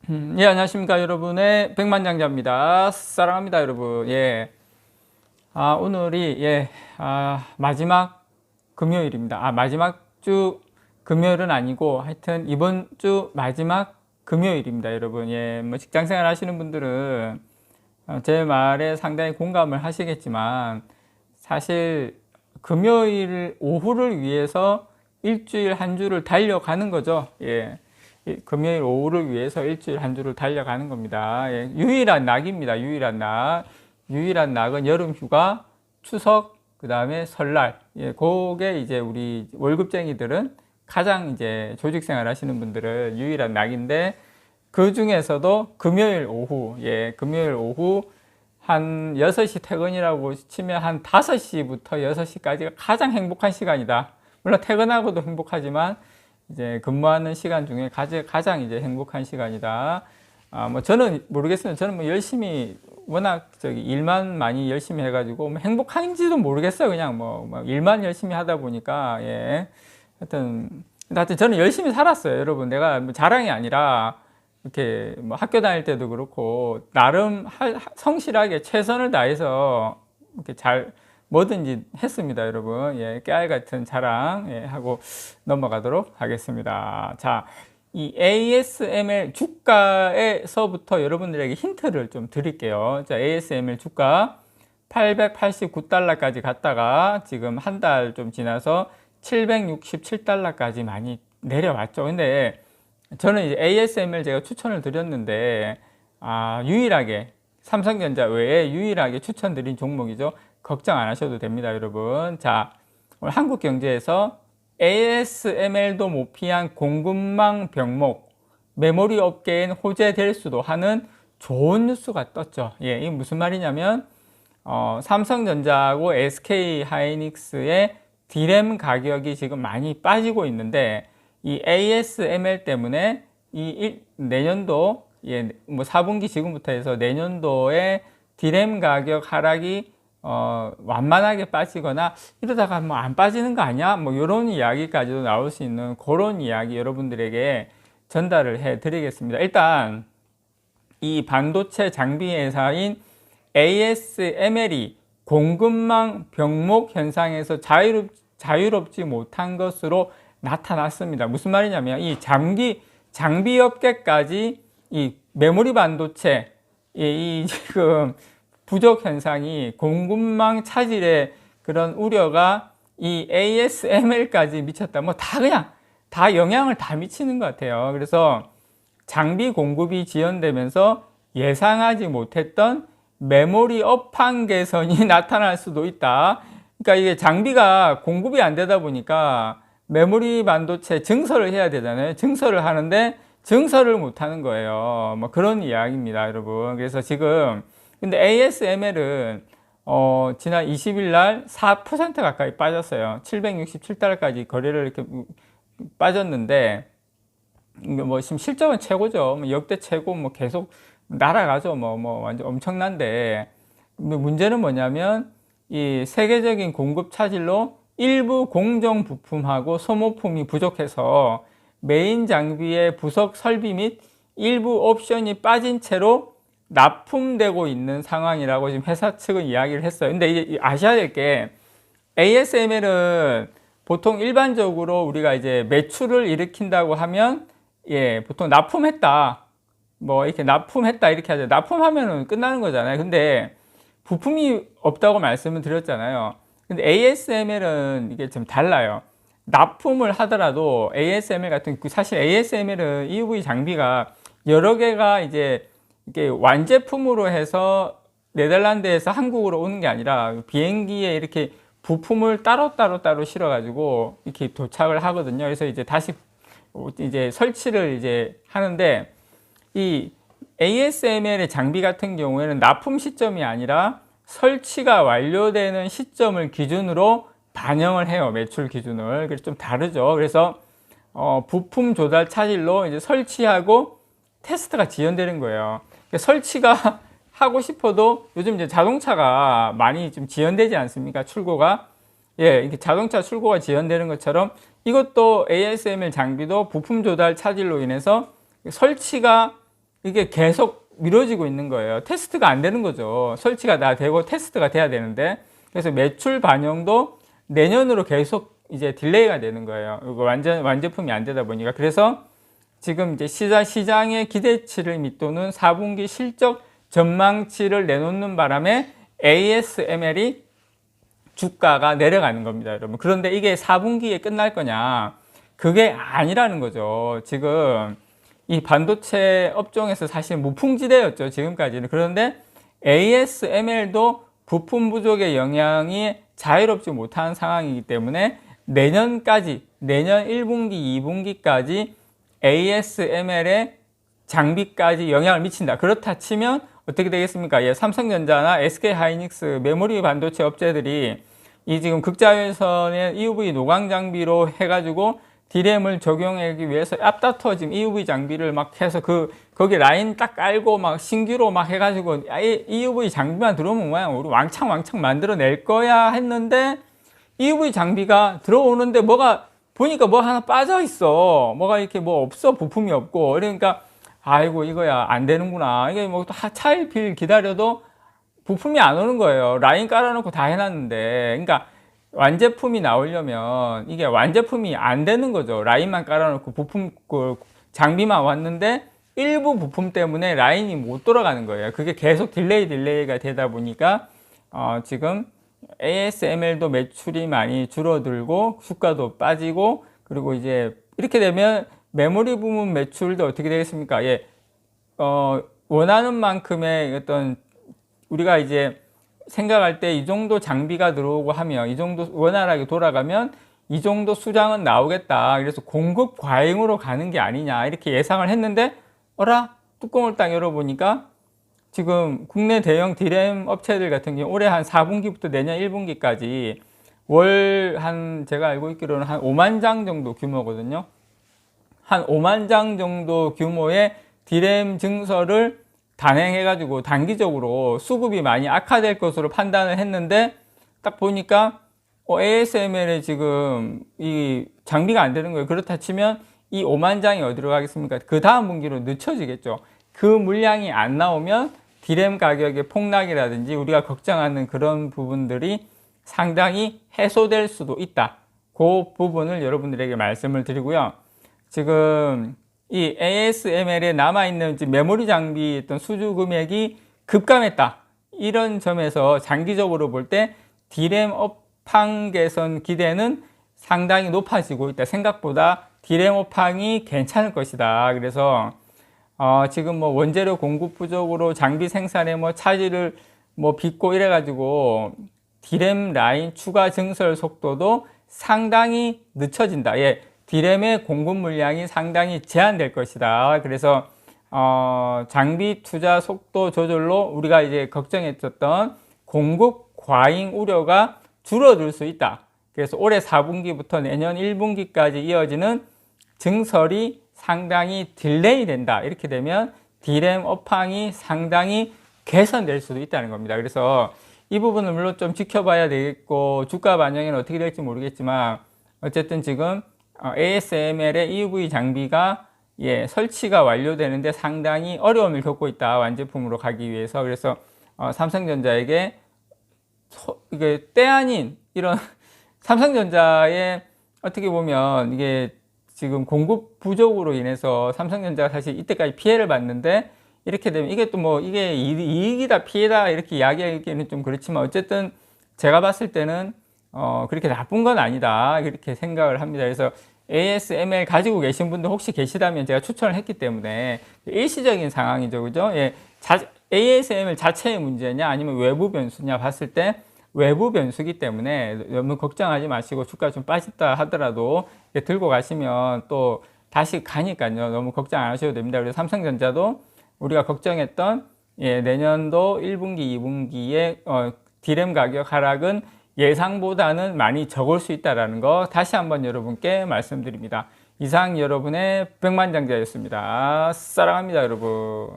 예, 안녕하십니까, 여러분의 백만장자입니다. 사랑합니다, 여러분. 예. 오늘이, 마지막 금요일입니다. 마지막 주 금요일은 아니고, 하여튼, 이번 주 마지막 금요일입니다, 여러분. 예, 뭐, 직장생활 하시는 분들은, 제 말에 상당히 공감을 하시겠지만, 사실, 금요일 오후를 위해서 일주일 한 주를 달려가는 거죠. 예. 금요일 오후를 위해서 일주일 한 주를 달려가는 겁니다. 예, 유일한 낙입니다. 유일한 낙. 유일한 낙은 여름 휴가, 추석, 그 다음에 설날. 예, 그게 이제 우리 월급쟁이들은 가장 이제 조직 생활 하시는 분들은 유일한 낙인데, 그 중에서도 금요일 오후, 금요일 오후 한 6시 퇴근이라고 치면 한 5시부터 6시까지가 가장 행복한 시간이다. 물론 퇴근하고도 행복하지만, 이제 근무하는 시간 중에 가장 이제 행복한 시간이다. 뭐 저는 모르겠어요. 저는 뭐 열심히 워낙 일만 많이 열심히 해가지고 뭐 행복한지도 모르겠어요. 그냥 뭐 일만 열심히 하다 보니까 하여튼 저는 열심히 살았어요. 여러분, 내가 뭐 자랑이 아니라 이렇게 뭐 학교 다닐 때도 그렇고 나름 성실하게 최선을 다해서 이렇게 잘 뭐든지 했습니다, 여러분. 깨알 같은 자랑 하고 넘어가도록 하겠습니다. 자, 이 ASML 주가에서부터 여러분들에게 힌트를 좀 드릴게요. 자, ASML 주가 889달러까지 갔다가 지금 한 달 좀 지나서 767달러까지 많이 내려왔죠. 근데 저는 이제 ASML 제가 추천을 드렸는데, 유일하게 삼성전자 외에 유일하게 추천드린 종목이죠. 걱정 안 하셔도 됩니다, 여러분. 자, 오늘 한국경제에서 ASML도 못 피한 공급망 병목, 메모리 업계엔 호재될 수도 하는 좋은 뉴스가 떴죠. 이게 무슨 말이냐면, 삼성전자하고 SK하이닉스의 D램 가격이 지금 많이 빠지고 있는데, 이 ASML 때문에 내년도, 뭐 4분기 지금부터 해서 내년도에 D램 가격 하락이 완만하게 빠지거나 이러다가 뭐 안 빠지는 거 아니야? 뭐 이런 이야기까지도 나올 수 있는 그런 이야기 여러분들에게 전달을 해 드리겠습니다. 일단 이 반도체 장비 회사인 ASML이 공급망 병목 현상에서 자유롭지 못한 것으로 나타났습니다. 무슨 말이냐면 이 장비 업계까지 이 메모리 반도체 이 지금 부족 현상이 공급망 차질의 그런 우려가 이 ASML까지 미쳤다. 뭐 그냥 다 영향을 다 미치는 것 같아요. 그래서 장비 공급이 지연되면서 예상하지 못했던 메모리 업황 개선이 나타날 수도 있다. 그러니까 이게 장비가 공급이 안 되다 보니까 메모리 반도체 증설을 해야 되잖아요. 증설을 하는데 증설을 못 하는 거예요. 뭐 그런 이야기입니다, 여러분. 그래서 지금 근데 ASML은 지난 20일 날 4% 가까이 빠졌어요. 767달러까지 거래를 이렇게 빠졌는데, 뭐 지금 실적은 최고죠. 뭐 역대 최고, 뭐 계속 날아가죠. 뭐 완전 엄청난데, 문제는 뭐냐면 이 세계적인 공급 차질로 일부 공정 부품하고 소모품이 부족해서 메인 장비의 부속 설비 및 일부 옵션이 빠진 채로 납품되고 있는 상황이라고 지금 회사 측은 이야기를 했어요. 근데 이제 아셔야 될 게 ASML은 보통 일반적으로 우리가 이제 매출을 일으킨다고 하면 보통 납품했다. 뭐 이렇게 납품했다 이렇게 하죠. 납품하면은 끝나는 거잖아요. 근데 부품이 없다고 말씀을 드렸잖아요. 근데 ASML은 이게 좀 달라요. 납품을 하더라도 ASML 같은 사실 ASML은 EUV 장비가 여러 개가 이제 이게 완제품으로 해서 네덜란드에서 한국으로 오는 게 아니라 비행기에 이렇게 부품을 따로 실어가지고 이렇게 도착을 하거든요. 그래서 이제 다시 이제 설치를 이제 하는데 이 ASML의 장비 같은 경우에는 납품 시점이 아니라 설치가 완료되는 시점을 기준으로 반영을 해요. 매출 기준을. 그래서 좀 다르죠. 그래서 부품 조달 차질로 이제 설치하고 테스트가 지연되는 거예요. 설치가 하고 싶어도 요즘 이제 자동차가 많이 좀 지연되지 않습니까? 출고가. 이렇게 자동차 출고가 지연되는 것처럼 이것도 ASML 장비도 부품 조달 차질로 인해서 설치가 이게 계속 미뤄지고 있는 거예요. 테스트가 안 되는 거죠. 설치가 다 되고 테스트가 돼야 되는데, 그래서 매출 반영도 내년으로 계속 이제 딜레이가 되는 거예요. 이거 완제품이 안 되다 보니까. 그래서 지금 이제 시장의 기대치를 밑도는 4분기 실적 전망치를 내놓는 바람에 ASML이 주가가 내려가는 겁니다, 여러분. 그런데 이게 4분기에 끝날 거냐? 그게 아니라는 거죠. 지금 이 반도체 업종에서 사실 무풍지대였죠, 지금까지는. 그런데 ASML도 부품 부족의 영향이 자유롭지 못한 상황이기 때문에 내년까지, 내년 1분기, 2분기까지 ASML의 장비까지 영향을 미친다. 그렇다 치면 어떻게 되겠습니까? 예, 삼성전자나 SK하이닉스 메모리 반도체 업체들이 이 지금 극자외선의 EUV 노광 장비로 해가지고 D램을 적용하기 위해서 앞다퉈 지금 EUV 장비를 막 해서 거기 라인 딱 깔고 막 신규로 막 해가지고 EUV 장비만 들어오면 뭐야 우리 왕창 만들어낼 거야 했는데 EUV 장비가 들어오는데 보니까 뭐 하나 빠져 있어. 뭐가 이렇게 뭐 없어. 부품이 없고. 그러니까 아이고 이거야 안 되는구나. 이게 뭐 차일피일 기다려도 부품이 안 오는 거예요. 라인 깔아놓고 다 해놨는데. 그러니까 완제품이 나오려면 이게 완제품이 안 되는 거죠. 라인만 깔아놓고 부품 장비만 왔는데 일부 부품 때문에 라인이 못 돌아가는 거예요. 그게 계속 딜레이가 되다 보니까 지금 ASML도 매출이 많이 줄어들고 주가도 빠지고 그리고 이제 이렇게 되면 메모리 부문 매출도 어떻게 되겠습니까? 예, 원하는 만큼의 어떤 우리가 이제 생각할 때 이 정도 장비가 들어오고 하면 이 정도 원활하게 돌아가면 이 정도 수량은 나오겠다. 그래서 공급 과잉으로 가는 게 아니냐 이렇게 예상을 했는데 어라 뚜껑을 딱 열어보니까 지금 국내 대형 D램 업체들 같은 경우 올해 한 4분기부터 내년 1분기까지 월 제가 알고 있기로는 한 5만 장 정도 규모거든요. 한 5만 장 정도 규모의 D램 증설을 단행해가지고 단기적으로 수급이 많이 악화될 것으로 판단을 했는데 딱 보니까 ASML에 지금 이 장비가 안 되는 거예요. 그렇다 치면 이 5만 장이 어디로 가겠습니까? 그 다음 분기로 늦춰지겠죠. 그 물량이 안 나오면 D램 가격의 폭락이라든지 우리가 걱정하는 그런 부분들이 상당히 해소될 수도 있다. 그 부분을 여러분들에게 말씀을 드리고요. 지금 이 ASML에 남아있는 메모리 장비 어떤 수주 금액이 급감했다. 이런 점에서 장기적으로 볼 때 D램 업황 개선 기대는 상당히 높아지고 있다. 생각보다 D램 업황이 괜찮을 것이다. 그래서 지금 뭐 원재료 공급 부족으로 장비 생산에 뭐 차질을 뭐 빚고 이래가지고 D램 라인 추가 증설 속도도 상당히 늦춰진다. 예, D램의 공급 물량이 상당히 제한될 것이다. 그래서 장비 투자 속도 조절로 우리가 이제 걱정했었던 공급 과잉 우려가 줄어들 수 있다. 그래서 올해 4분기부터 내년 1분기까지 이어지는 증설이 상당히 딜레이 된다. 이렇게 되면 D램 업황이 상당히 개선될 수도 있다는 겁니다. 그래서 이 부분은 물론 좀 지켜봐야 되겠고 주가 반영에는 어떻게 될지 모르겠지만 어쨌든 지금 ASML의 EUV 장비가 설치가 완료되는데 상당히 어려움을 겪고 있다. 완제품으로 가기 위해서. 그래서 삼성전자에게 이게 때 아닌 이런 삼성전자의 어떻게 보면 이게 지금 공급 부족으로 인해서 삼성전자가 사실 이때까지 피해를 봤는데 이렇게 되면 이게 또 뭐 이게 이익이다 피해다 이렇게 이야기하기는 좀 그렇지만 어쨌든 제가 봤을 때는 그렇게 나쁜 건 아니다 이렇게 생각을 합니다. 그래서 ASML 가지고 계신 분들 혹시 계시다면 제가 추천을 했기 때문에 일시적인 상황이죠, 그죠? 예, ASML 자체의 문제냐 아니면 외부 변수냐 봤을 때 외부 변수기 때문에 너무 걱정하지 마시고 주가 좀 빠졌다 하더라도 들고 가시면 또 다시 가니까요. 너무 걱정 안 하셔도 됩니다. 그래서 삼성전자도 우리가 걱정했던 내년도 1분기, 2분기에 D램 가격 하락은 예상보다는 많이 적을 수 있다는 거 다시 한번 여러분께 말씀드립니다. 이상 여러분의 백만장자였습니다. 사랑합니다, 여러분.